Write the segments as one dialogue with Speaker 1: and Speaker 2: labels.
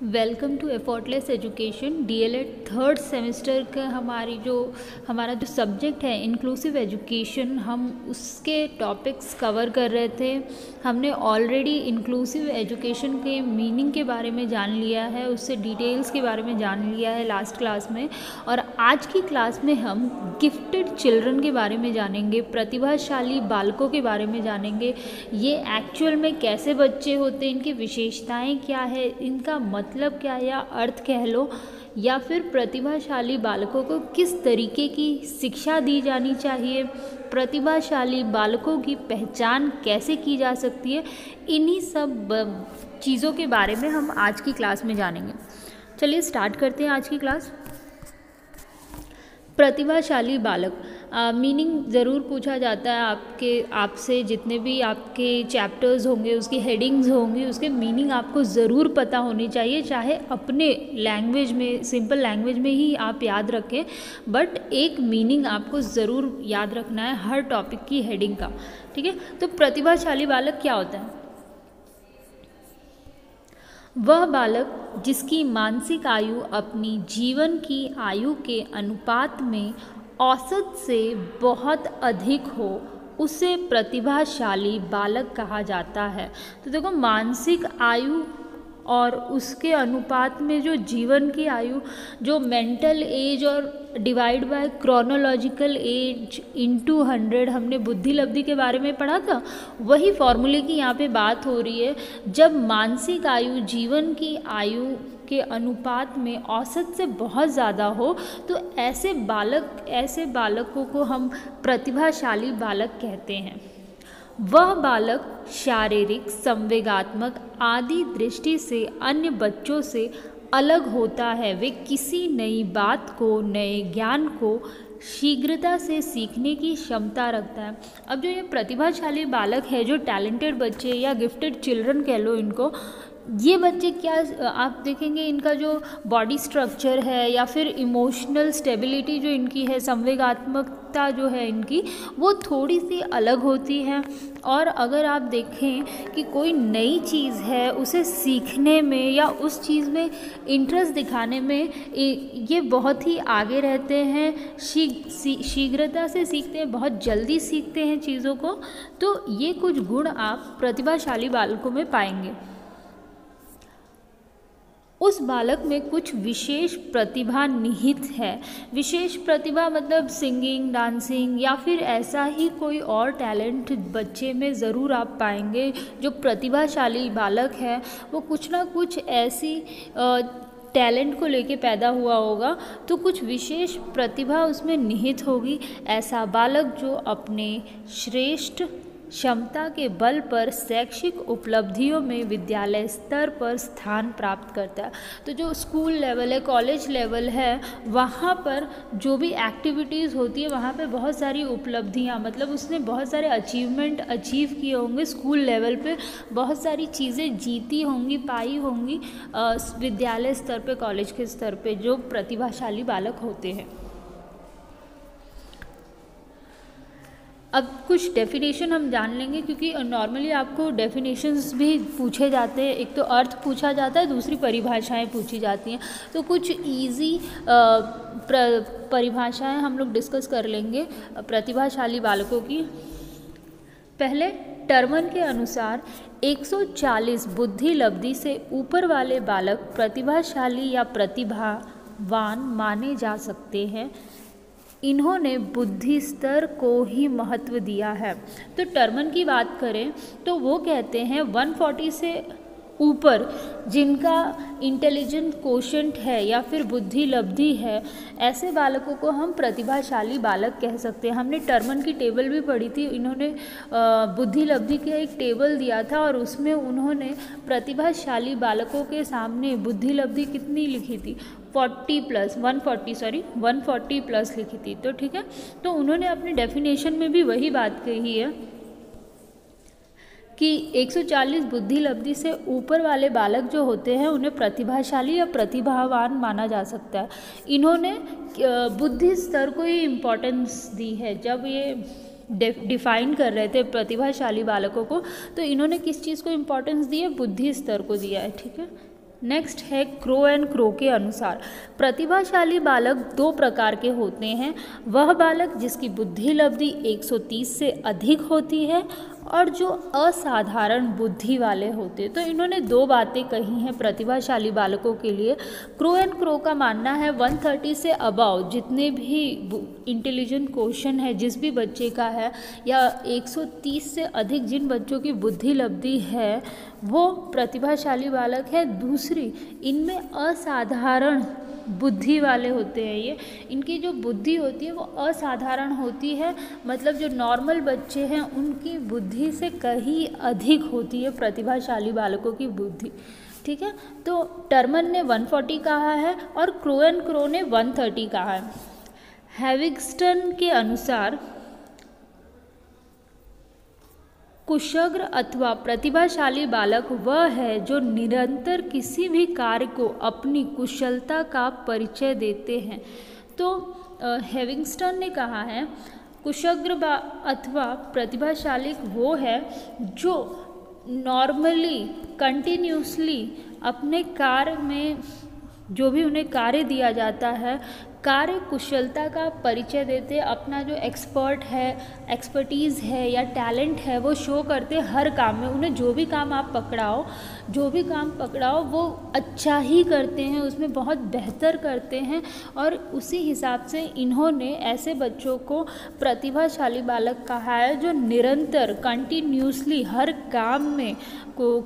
Speaker 1: Welcome to effortless education DElEd third semester का हमारा जो सब्जेक्ट है इंक्लूसिव एजुकेशन, हम उसके टॉपिक्स कवर कर रहे थे। हमने ऑलरेडी इंक्लूसिव एजुकेशन के मीनिंग के बारे में जान लिया है, उससे डिटेल्स के बारे में जान लिया है लास्ट क्लास में। और आज की क्लास में हम गिफ्टेड चिल्ड्रन के बारे में जानेंगे, प्रतिभाशाली बालकों के बारे में जानेंगे। ये एक्चुअल में कैसे बच्चे होते हैं, इनकी विशेषताएं क्या है, इनका मतलब क्या या अर्थ कह लो, या फिर प्रतिभाशाली बालकों को किस तरीके की शिक्षा दी जानी चाहिए, प्रतिभाशाली बालकों की पहचान कैसे की जा सकती है, इन्हीं सब चीज़ों के बारे में हम आज की क्लास में जानेंगे। चलिए स्टार्ट करते हैं आज की क्लास। प्रतिभाशाली बालक मीनिंग ज़रूर पूछा जाता है आपसे जितने भी आपके चैप्टर्स होंगे, उसकी हेडिंग्स होंगी, उसके मीनिंग आपको ज़रूर पता होनी चाहिए, चाहे अपने लैंग्वेज में, सिंपल लैंग्वेज में ही आप याद रखें, बट एक मीनिंग आपको ज़रूर याद रखना है हर टॉपिक की हेडिंग का। ठीक है, तो प्रतिभाशाली बालक क्या होता है? वह बालक जिसकी मानसिक आयु अपनी जीवन की आयु के अनुपात में औसत से बहुत अधिक हो, उसे प्रतिभाशाली बालक कहा जाता है। तो देखो, मानसिक आयु और उसके अनुपात में जो जीवन की आयु, जो मेंटल एज और divide by chronological age into 100 हमने बुद्धि लब्धि के बारे में पढ़ा था, वही फॉर्मूले की यहाँ पे बात हो रही है। जब मानसिक आयु जीवन की आयु के अनुपात में औसत से बहुत ज़्यादा हो, तो ऐसे बालकों को हम प्रतिभाशाली बालक कहते हैं। वह बालक शारीरिक, संवेगात्मक आदि दृष्टि से अन्य बच्चों से अलग होता है। वे किसी नई बात को, नए ज्ञान को शीघ्रता से सीखने की क्षमता रखता है। अब जो ये प्रतिभाशाली बालक है, जो टैलेंटेड बच्चे या गिफ्टेड चिल्ड्रन कह लो इनको, ये बच्चे क्या आप देखेंगे, इनका जो बॉडी स्ट्रक्चर है या फिर इमोशनल स्टेबिलिटी जो इनकी है, संवेगात्मकता जो है इनकी, वो थोड़ी सी अलग होती है। और अगर आप देखें कि कोई नई चीज़ है, उसे सीखने में या उस चीज़ में इंटरेस्ट दिखाने में ये बहुत ही आगे रहते हैं, शीघ्रता से सीखते हैं, बहुत जल्दी सीखते हैं चीज़ों को। तो ये कुछ गुण आप प्रतिभाशाली बालकों में पाएंगे। उस बालक में कुछ विशेष प्रतिभा निहित है। विशेष प्रतिभा मतलब सिंगिंग, डांसिंग या फिर ऐसा ही कोई और टैलेंट बच्चे में ज़रूर आप पाएंगे। जो प्रतिभाशाली बालक है वो कुछ ना कुछ ऐसी टैलेंट को लेके पैदा हुआ होगा, तो कुछ विशेष प्रतिभा उसमें निहित होगी। ऐसा बालक जो अपने श्रेष्ठ क्षमता के बल पर शैक्षिक उपलब्धियों में विद्यालय स्तर पर स्थान प्राप्त करता है। तो जो स्कूल लेवल है, कॉलेज लेवल है, वहाँ पर जो भी एक्टिविटीज़ होती है, वहाँ पे बहुत सारी उपलब्धियाँ, मतलब उसने बहुत सारे अचीवमेंट अचीव किए होंगे स्कूल लेवल पे, बहुत सारी चीज़ें जीती होंगी, पाई होंगी विद्यालय स्तर पे, कॉलेज के स्तर पे, जो प्रतिभाशाली बालक होते हैं। अब कुछ डेफिनेशन हम जान लेंगे, क्योंकि नॉर्मली आपको डेफिनेशंस भी पूछे जाते हैं। एक तो अर्थ पूछा जाता है, दूसरी परिभाषाएं पूछी जाती हैं। तो कुछ इजी परिभाषाएं हम लोग डिस्कस कर लेंगे प्रतिभाशाली बालकों की। पहले, टर्मन के अनुसार 140 बुद्धि लब्धि से ऊपर वाले बालक प्रतिभाशाली या प्रतिभावान माने जा सकते हैं। इन्होंने बुद्धि स्तर को ही महत्व दिया है। तो टर्मन की बात करें तो वो कहते हैं 140 से ऊपर जिनका इंटेलिजेंट कोशेंट है या फिर बुद्धि लब्धि है, ऐसे बालकों को हम प्रतिभाशाली बालक कह सकते हैं। हमने टर्मन की टेबल भी पढ़ी थी। इन्होंने बुद्धि लब्धि का एक टेबल दिया था और उसमें उन्होंने प्रतिभाशाली बालकों के सामने बुद्धि लब्धि कितनी लिखी थी, 140 प्लस लिखी थी। तो ठीक है, तो उन्होंने अपने डेफिनेशन में भी वही बात कही है कि 140 बुद्धि लब्धि से ऊपर वाले बालक जो होते हैं उन्हें प्रतिभाशाली या प्रतिभावान माना जा सकता है। इन्होंने बुद्धि स्तर को ही इम्पोर्टेंस दी है। जब ये डिफाइन कर रहे थे प्रतिभाशाली बालकों को, तो इन्होंने किस चीज़ को इम्पोर्टेंस दी है? बुद्धि स्तर को दिया है। ठीक है, नेक्स्ट है क्रो एंड क्रो के अनुसार प्रतिभाशाली बालक दो प्रकार के होते हैं। वह बालक जिसकी बुद्धि लब्धि 130 से अधिक होती है और जो असाधारण बुद्धि वाले होते हैं। तो इन्होंने दो बातें कही हैं प्रतिभाशाली बालकों के लिए। क्रो एंड क्रो का मानना है 130 से अबाव जितने भी इंटेलिजेंट क्वेश्चन है जिस भी बच्चे का है, या 130 से अधिक जिन बच्चों की बुद्धि लब्धि है वो प्रतिभाशाली बालक है। दूसरी, इनमें असाधारण बुद्धि वाले होते हैं। ये इनकी जो बुद्धि होती है वो असाधारण होती है, मतलब जो नॉर्मल बच्चे हैं उनकी बुद्धि से कहीं अधिक होती है प्रतिभाशाली बालकों की बुद्धि। ठीक है, तो टर्मन ने 140 कहा है और क्रो एंड क्रो ने 130 कहा है। हैविग्स्टन के अनुसार कुशाग्र अथवा प्रतिभाशाली बालक वह है जो निरंतर किसी भी कार्य को अपनी कुशलता का परिचय देते हैं। तो हैविग्स्टन ने कहा है कुशाग्र अथवा प्रतिभाशाली वो है जो नॉर्मली कंटिन्यूसली अपने कार्य में जो भी उन्हें कार्य दिया जाता है कार्य कुशलता का परिचय देते, अपना जो एक्सपर्टीज़ है या टैलेंट है वो शो करते हर काम में। उन्हें जो भी काम पकड़ाओ वो अच्छा ही करते हैं, उसमें बहुत बेहतर करते हैं। और उसी हिसाब से इन्होंने ऐसे बच्चों को प्रतिभाशाली बालक कहा है जो निरंतर कंटिन्यूसली हर काम में को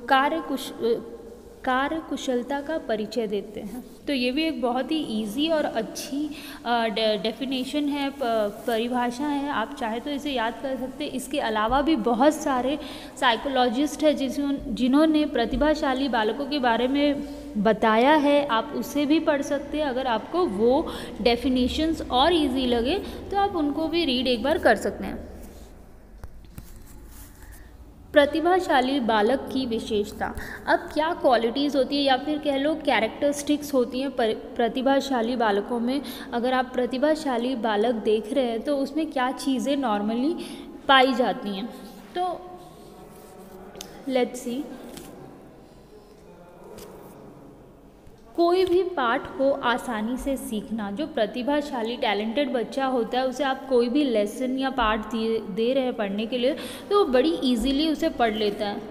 Speaker 1: कार्य कुशलता का परिचय देते हैं। तो ये भी एक बहुत ही इजी और अच्छी डेफिनेशन है, परिभाषा है। आप चाहे तो इसे याद कर सकते हैं। इसके अलावा भी बहुत सारे साइकोलॉजिस्ट हैं जिन्होंने प्रतिभाशाली बालकों के बारे में बताया है, आप उसे भी पढ़ सकते हैं। अगर आपको वो डेफिनेशंस और इजी लगे तो आप उनको भी रीड एक बार कर सकते हैं। प्रतिभाशाली बालक की विशेषता, अब क्या क्वालिटीज़ होती है या फिर कह लो कैरेक्टरिस्टिक्स होती हैं प्रतिभाशाली बालकों में। अगर आप प्रतिभाशाली बालक देख रहे हैं तो उसमें क्या चीज़ें नॉर्मली पाई जाती हैं। तो लेट्स सी, कोई भी पाठ को आसानी से सीखना। जो प्रतिभाशाली टैलेंटेड बच्चा होता है उसे आप कोई भी लेसन या पाठ दे रहे हैं पढ़ने के लिए तो वो बड़ी इजीली उसे पढ़ लेता है।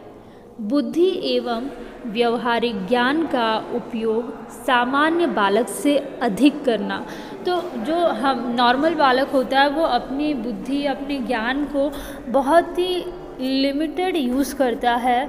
Speaker 1: बुद्धि एवं व्यवहारिक ज्ञान का उपयोग सामान्य बालक से अधिक करना। तो जो हम नॉर्मल बालक होता है वो अपनी बुद्धि अपने ज्ञान को बहुत ही लिमिटेड यूज़ करता है,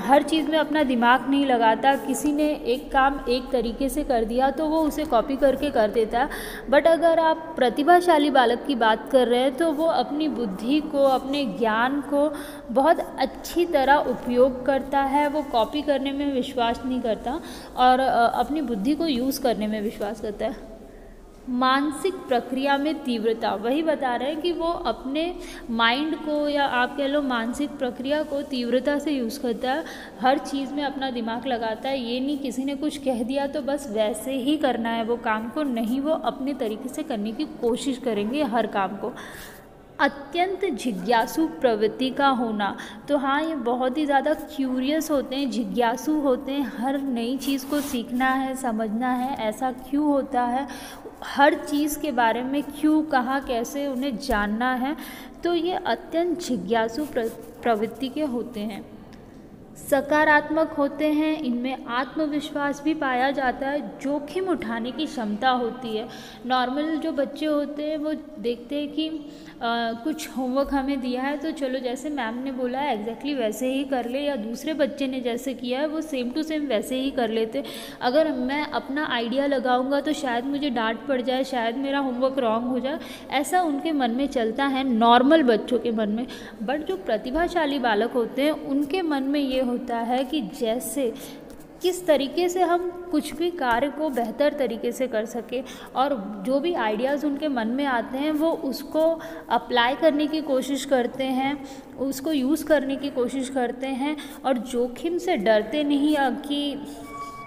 Speaker 1: हर चीज़ में अपना दिमाग नहीं लगाता। किसी ने एक काम एक तरीके से कर दिया तो वो उसे कॉपी करके कर देता है। बट अगर आप प्रतिभाशाली बालक की बात कर रहे हैं तो वो अपनी बुद्धि को अपने ज्ञान को बहुत अच्छी तरह उपयोग करता है। वो कॉपी करने में विश्वास नहीं करता और अपनी बुद्धि को यूज़ करने में विश्वास करता है। मानसिक प्रक्रिया में तीव्रता, वही बता रहे हैं कि वो अपने माइंड को या आप कह लो मानसिक प्रक्रिया को तीव्रता से यूज़ करता है, हर चीज़ में अपना दिमाग लगाता है। ये नहीं किसी ने कुछ कह दिया तो बस वैसे ही करना है वो काम को, नहीं, वो अपने तरीके से करने की कोशिश करेंगे हर काम को। अत्यंत जिज्ञासु प्रवृत्ति का होना, तो हाँ ये बहुत ही ज़्यादा क्यूरियस होते हैं, जिज्ञासु होते हैं, हर नई चीज़ को सीखना है, समझना है, ऐसा क्यों होता है, हर चीज़ के बारे में क्यों, कहाँ, कैसे उन्हें जानना है। तो ये अत्यंत जिज्ञासु प्रवृत्ति के होते हैं। सकारात्मक होते हैं, इनमें आत्मविश्वास भी पाया जाता है, जोखिम उठाने की क्षमता होती है। नॉर्मल जो बच्चे होते हैं वो देखते हैं कि कुछ होमवर्क हमें दिया है तो चलो जैसे मैम ने बोला है एग्जैक्टली वैसे ही कर ले, या दूसरे बच्चे ने जैसे किया है वो सेम टू सेम वैसे ही कर लेते। अगर मैं अपना आइडिया लगाऊंगा तो शायद मुझे डांट पड़ जाए, शायद मेरा होमवर्क रॉन्ग हो जाए, ऐसा उनके मन में चलता है, नॉर्मल बच्चों के मन में। बट जो प्रतिभाशाली बालक होते हैं उनके मन में ये होता है कि जैसे किस तरीके से हम कुछ भी कार्य को बेहतर तरीके से कर सके, और जो भी आइडियाज़ उनके मन में आते हैं वो उसको अप्लाई करने की कोशिश करते हैं, उसको यूज़ करने की कोशिश करते हैं, और जोखिम से डरते नहीं कि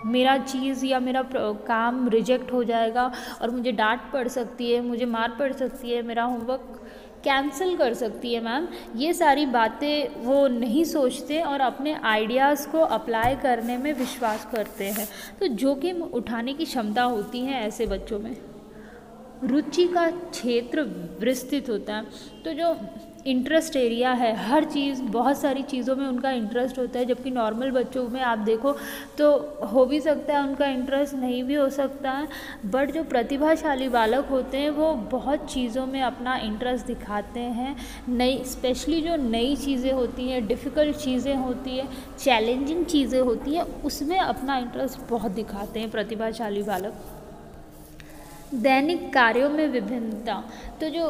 Speaker 1: मेरा चीज़ या मेरा काम रिजेक्ट हो जाएगा और मुझे डांट पड़ सकती है, मुझे मार पड़ सकती है, मेरा होमवर्क कैंसिल कर सकती है मैम। ये सारी बातें वो नहीं सोचते और अपने आइडियाज़ को अप्लाई करने में विश्वास करते हैं। तो जोखिम उठाने की क्षमता होती है ऐसे बच्चों में। रुचि का क्षेत्र विस्तृत होता है। तो जो इंटरेस्ट एरिया है, हर चीज़, बहुत सारी चीज़ों में उनका इंटरेस्ट होता है, जबकि नॉर्मल बच्चों में आप देखो तो हो भी सकता है उनका इंटरेस्ट, नहीं भी हो सकता है। बट जो प्रतिभाशाली बालक होते हैं वो बहुत चीज़ों में अपना इंटरेस्ट दिखाते हैं। नई, स्पेशली जो नई चीज़ें होती हैं, डिफ़िकल्ट चीज़ें होती हैं, चैलेंजिंग चीज़ें होती हैं, उसमें अपना इंटरेस्ट बहुत दिखाते हैं प्रतिभाशाली बालक। दैनिक कार्यों में विभिन्नता। तो जो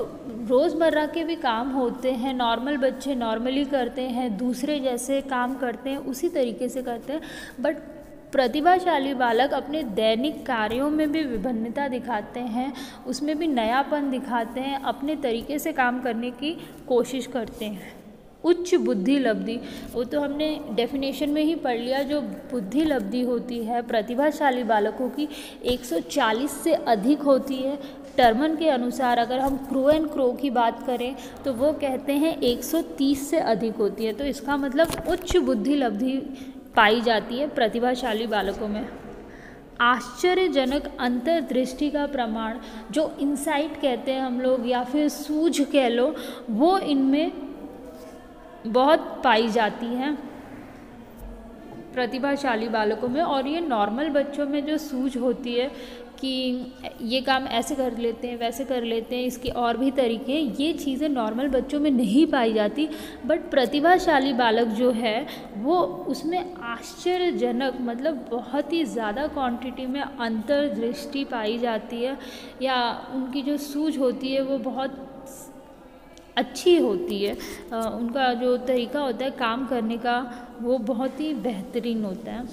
Speaker 1: रोज़मर्रा के भी काम होते हैं, नॉर्मल बच्चे नॉर्मली करते हैं, दूसरे जैसे काम करते हैं उसी तरीके से करते हैं, बट प्रतिभाशाली बालक अपने दैनिक कार्यों में भी विभिन्नता दिखाते हैं, उसमें भी नयापन दिखाते हैं, अपने तरीके से काम करने की कोशिश करते हैं। उच्च बुद्धि लब्धि, वो तो हमने डेफिनेशन में ही पढ़ लिया। जो बुद्धि लब्धि होती है प्रतिभाशाली बालकों की 140 से अधिक होती है। टर्मन के अनुसार अगर हम क्रो एंड क्रो की बात करें तो वो कहते हैं 130 से अधिक होती है। तो इसका मतलब उच्च बुद्धि लब्धि पाई जाती है प्रतिभाशाली बालकों में। आश्चर्यजनक अंतर्दृष्टि का प्रमाण, जो इंसाइट कहते हैं हम लोग या फिर सूझ कह लो, वो इनमें बहुत पाई जाती है प्रतिभाशाली बालकों में। और ये नॉर्मल बच्चों में जो सूझ होती है कि ये काम ऐसे कर लेते हैं, वैसे कर लेते हैं, इसके और भी तरीके हैं, ये चीज़ें नॉर्मल बच्चों में नहीं पाई जाती। बट प्रतिभाशाली बालक जो है वो उसमें आश्चर्यजनक, मतलब बहुत ही ज़्यादा क्वांटिटी में अंतर्दृष्टि पाई जाती है, या उनकी जो सूझ होती है वो बहुत अच्छी होती है। उनका जो तरीका होता है काम करने का वो बहुत ही बेहतरीन होता है।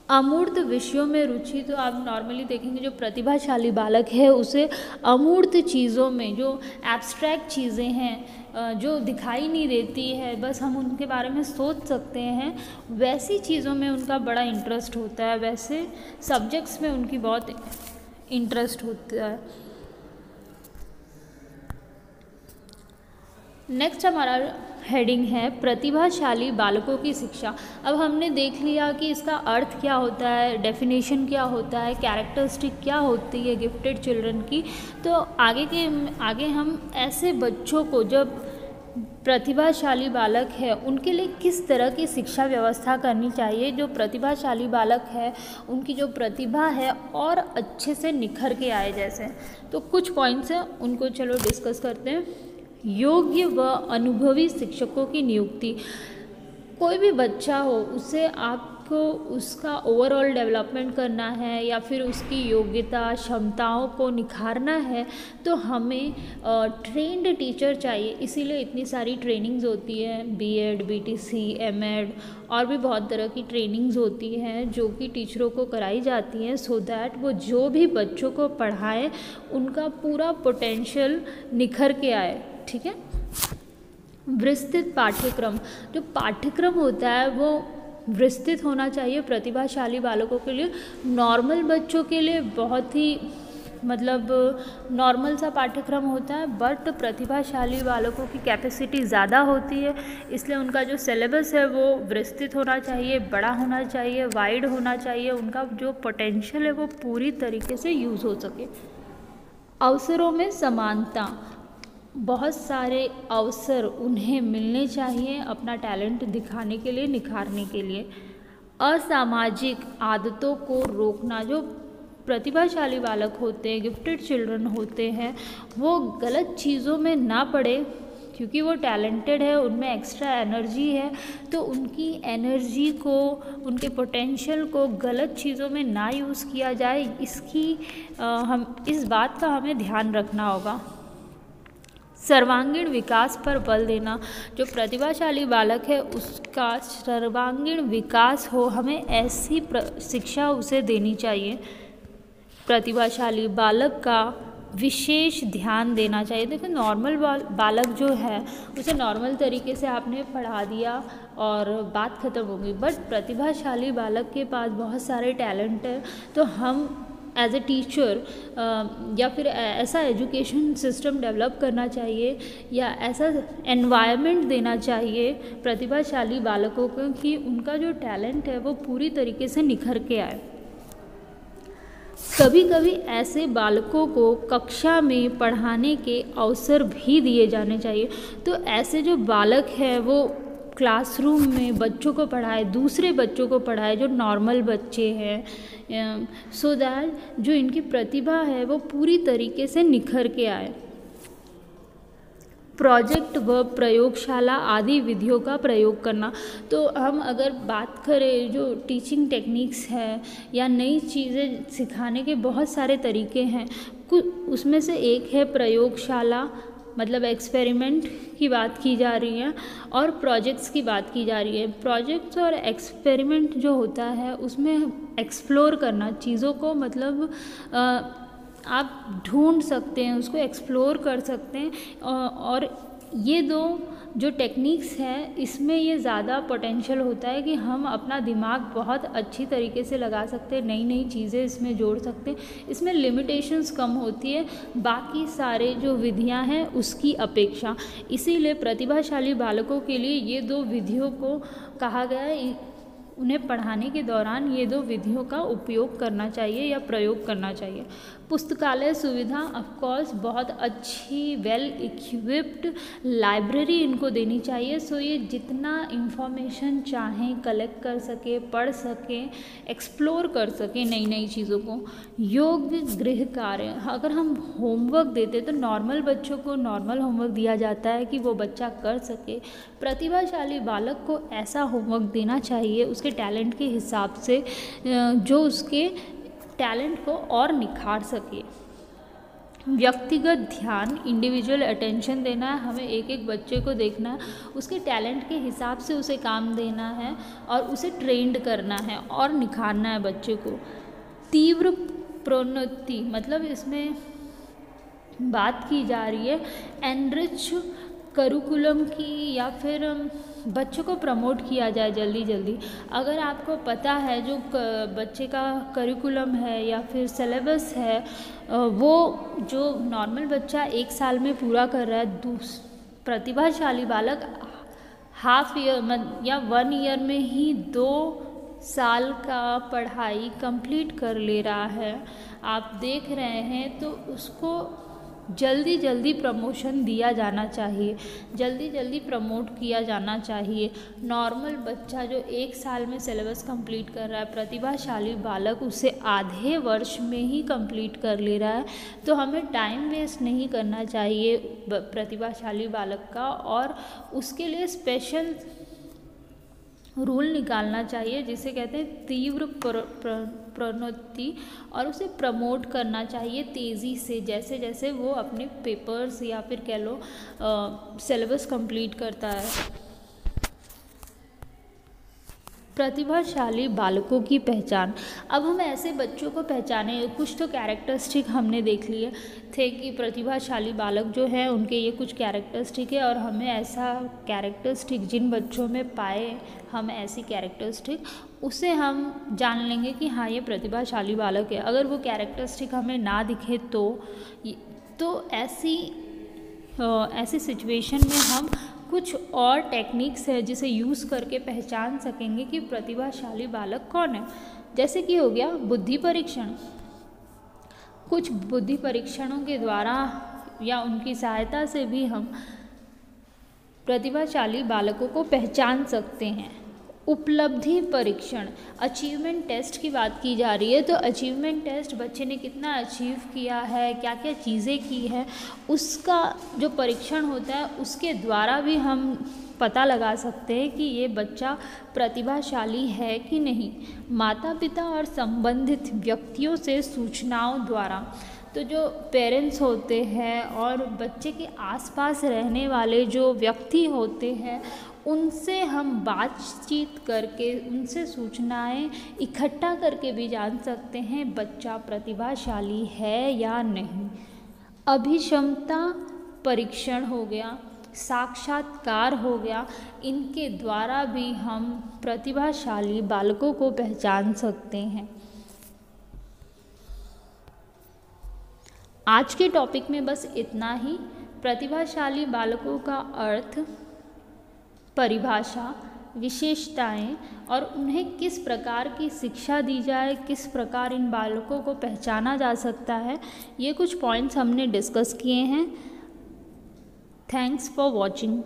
Speaker 1: अमूर्त विषयों में रुचि, तो आप नॉर्मली देखेंगे जो प्रतिभाशाली बालक है उसे अमूर्त चीज़ों में, जो एब्स्ट्रैक्ट चीज़ें हैं, जो दिखाई नहीं देती है, बस हम उनके बारे में सोच सकते हैं, वैसी चीज़ों में उनका बड़ा इंटरेस्ट होता है, वैसे सब्जेक्ट्स में उनकी बहुत इंटरेस्ट होता है। नेक्स्ट हमारा हेडिंग है प्रतिभाशाली बालकों की शिक्षा। अब हमने देख लिया कि इसका अर्थ क्या होता है, डेफिनेशन क्या होता है, कैरेक्टरिस्टिक क्या होती है गिफ्टेड चिल्ड्रन की। तो आगे हम ऐसे बच्चों को, जब प्रतिभाशाली बालक है उनके लिए किस तरह की शिक्षा व्यवस्था करनी चाहिए, जो प्रतिभाशाली बालक है उनकी जो प्रतिभा है और अच्छे से निखर के आए जैसे। तो कुछ पॉइंट्स हैं उनको चलो डिस्कस करते हैं। योग्य व अनुभवी शिक्षकों की नियुक्ति। कोई भी बच्चा हो उसे आपको उसका ओवरऑल डेवलपमेंट करना है या फिर उसकी योग्यता क्षमताओं को निखारना है तो हमें ट्रेंड टीचर चाहिए। इसीलिए इतनी सारी ट्रेनिंग्स होती है, बीएड, बीटीसी, एमएड और भी बहुत तरह की ट्रेनिंग्स होती हैं जो कि टीचरों को कराई जाती हैं, सो दैट वो जो भी बच्चों को पढ़ाए उनका पूरा पोटेंशियल निखर के आए। ठीक है। विस्तृत पाठ्यक्रम, जो पाठ्यक्रम होता है वो विस्तृत होना चाहिए प्रतिभाशाली बालकों के लिए। नॉर्मल बच्चों के लिए बहुत ही मतलब नॉर्मल सा पाठ्यक्रम होता है, बट प्रतिभाशाली बालकों की कैपेसिटी ज़्यादा होती है, इसलिए उनका जो सिलेबस है वो विस्तृत होना चाहिए, बड़ा होना चाहिए, वाइड होना चाहिए, उनका जो पोटेंशियल है वो पूरी तरीके से यूज़ हो सके। अवसरों में समानता, बहुत सारे अवसर उन्हें मिलने चाहिए अपना टैलेंट दिखाने के लिए, निखारने के लिए। असामाजिक आदतों को रोकना, जो प्रतिभाशाली बालक होते हैं, गिफ्टेड चिल्ड्रन होते हैं, वो गलत चीज़ों में ना पड़े क्योंकि वो टैलेंटेड है, उनमें एक्स्ट्रा एनर्जी है, तो उनकी एनर्जी को, उनके पोटेंशियल को गलत चीज़ों में ना यूज़ किया जाए, इसकी इस बात का हमें ध्यान रखना होगा। सर्वांगीण विकास पर बल देना, जो प्रतिभाशाली बालक है उसका सर्वांगीण विकास हो, हमें ऐसी शिक्षा उसे देनी चाहिए। प्रतिभाशाली बालक का विशेष ध्यान देना चाहिए। देखो नॉर्मल बालक जो है उसे नॉर्मल तरीके से आपने पढ़ा दिया और बात ख़त्म हो गई, बट प्रतिभाशाली बालक के पास बहुत सारे टैलेंट है, तो हम एज ए टीचर या फिर ऐसा एजुकेशन सिस्टम डेवलप करना चाहिए या ऐसा एनवायरनमेंट देना चाहिए प्रतिभाशाली बालकों को कि उनका जो टैलेंट है वो पूरी तरीके से निखर के आए। कभी कभी ऐसे बालकों को कक्षा में पढ़ाने के अवसर भी दिए जाने चाहिए। तो ऐसे जो बालक हैं वो क्लासरूम में बच्चों को पढ़ाए, दूसरे बच्चों को पढ़ाए जो नॉर्मल बच्चे हैं, सो दैट जो इनकी प्रतिभा है वो पूरी तरीके से निखर के आए। प्रोजेक्ट व प्रयोगशाला आदि विधियों का प्रयोग करना। तो हम अगर बात करें जो टीचिंग टेक्निक्स है या नई चीज़ें सिखाने के बहुत सारे तरीके हैं, कुछ उसमें से एक है प्रयोगशाला, मतलब एक्सपेरिमेंट की बात की जा रही है और प्रोजेक्ट्स की बात की जा रही है। प्रोजेक्ट्स और एक्सपेरिमेंट जो होता है उसमें एक्सप्लोर करना चीज़ों को, मतलब आप ढूंढ सकते हैं, उसको एक्सप्लोर कर सकते हैं। और ये दो जो टेक्निक्स हैं इसमें ये ज़्यादा पोटेंशियल होता है कि हम अपना दिमाग बहुत अच्छी तरीके से लगा सकते हैं, नई नई चीज़ें इसमें जोड़ सकते हैं। इसमें लिमिटेशंस कम होती है बाकी सारे जो विधियां हैं उसकी अपेक्षा। इसीलिए प्रतिभाशाली बालकों के लिए ये दो विधियों को कहा गया है, उन्हें पढ़ाने के दौरान ये दो विधियों का उपयोग करना चाहिए या प्रयोग करना चाहिए। पुस्तकालय सुविधा ऑफ कोर्स बहुत अच्छी वेल इक्विप्ड लाइब्रेरी इनको देनी चाहिए, सो ये जितना इंफॉर्मेशन चाहें कलेक्ट कर सके, पढ़ सकें, एक्सप्लोर कर सकें नई नई चीज़ों को। योग्य गृह कार्य, अगर हम होमवर्क देते तो नॉर्मल बच्चों को नॉर्मल होमवर्क दिया जाता है कि वो बच्चा कर सके। प्रतिभाशाली बालक को ऐसा होमवर्क देना चाहिए उसके टैलेंट के हिसाब से जो उसके टैलेंट को और निखार सके। व्यक्तिगत ध्यान, इंडिविजुअल अटेंशन देना है, हमें एक एक बच्चे को देखना है, उसके टैलेंट के हिसाब से उसे काम देना है और उसे ट्रेंड करना है और निखारना है बच्चे को। तीव्र प्रोन्नति, मतलब इसमें बात की जा रही है एनरिच करिकुलम की, या फिर बच्चों को प्रमोट किया जाए जल्दी जल्दी। अगर आपको पता है जो बच्चे का करिकुलम है या फिर सिलेबस है वो जो नॉर्मल बच्चा 1 साल में पूरा कर रहा है, प्रतिभाशाली बालक हाफ ईयर या 1 ईयर में ही 2 साल का पढ़ाई कंप्लीट कर ले रहा है, आप देख रहे हैं, तो उसको जल्दी जल्दी प्रमोशन दिया जाना चाहिए, जल्दी जल्दी प्रमोट किया जाना चाहिए। नॉर्मल बच्चा जो 1 साल में सिलेबस कंप्लीट कर रहा है, प्रतिभाशाली बालक उसे आधे वर्ष में ही कंप्लीट कर ले रहा है, तो हमें टाइम वेस्ट नहीं करना चाहिए प्रतिभाशाली बालक का, और उसके लिए स्पेशल रूल निकालना चाहिए जिसे कहते हैं तीव्र प्रोन्नति, और उसे प्रमोट करना चाहिए तेज़ी से जैसे जैसे वो अपने पेपर्स या फिर कह लो सिलेबस कंप्लीट करता है। प्रतिभाशाली बालकों की पहचान, अब हम ऐसे बच्चों को पहचाने, कुछ तो कैरेक्टरिस्टिक हमने देख लिए थे कि प्रतिभाशाली बालक जो है उनके ये कुछ कैरेक्टरिस्टिक है, और हमें ऐसा कैरेक्टरिस्टिक जिन बच्चों में पाए हम ऐसी कैरेक्टरिस्टिक, उसे हम जान लेंगे कि हाँ ये प्रतिभाशाली बालक है। अगर वो कैरेक्टरिस्टिक हमें ना दिखे तो ऐसी सिचुएशन में हम कुछ और टेक्निक्स है जिसे यूज़ करके पहचान सकेंगे कि प्रतिभाशाली बालक कौन है। जैसे कि हो गया बुद्धि परीक्षण, कुछ बुद्धि परीक्षणों के द्वारा या उनकी सहायता से भी हम प्रतिभाशाली बालकों को पहचान सकते हैं। उपलब्धि परीक्षण, अचीवमेंट टेस्ट की बात की जा रही है, तो अचीवमेंट टेस्ट बच्चे ने कितना अचीव किया है, क्या क्या चीज़ें की है, उसका जो परीक्षण होता है उसके द्वारा भी हम पता लगा सकते हैं कि ये बच्चा प्रतिभाशाली है कि नहीं। माता पिता और संबंधित व्यक्तियों से सूचनाओं द्वारा, तो जो पेरेंट्स होते हैं और बच्चे के आसपास रहने वाले जो व्यक्ति होते हैं उनसे हम बातचीत करके, उनसे सूचनाएं इकट्ठा करके भी जान सकते हैं बच्चा प्रतिभाशाली है या नहीं। अभिक्षमता परीक्षण हो गया, साक्षात्कार हो गया, इनके द्वारा भी हम प्रतिभाशाली बालकों को पहचान सकते हैं। आज के टॉपिक में बस इतना ही। प्रतिभाशाली बालकों का अर्थ, परिभाषा, विशेषताएं और उन्हें किस प्रकार की शिक्षा दी जाए, किस प्रकार इन बालकों को पहचाना जा सकता है, ये कुछ पॉइंट्स हमने डिस्कस किए हैं। Thanks for watching.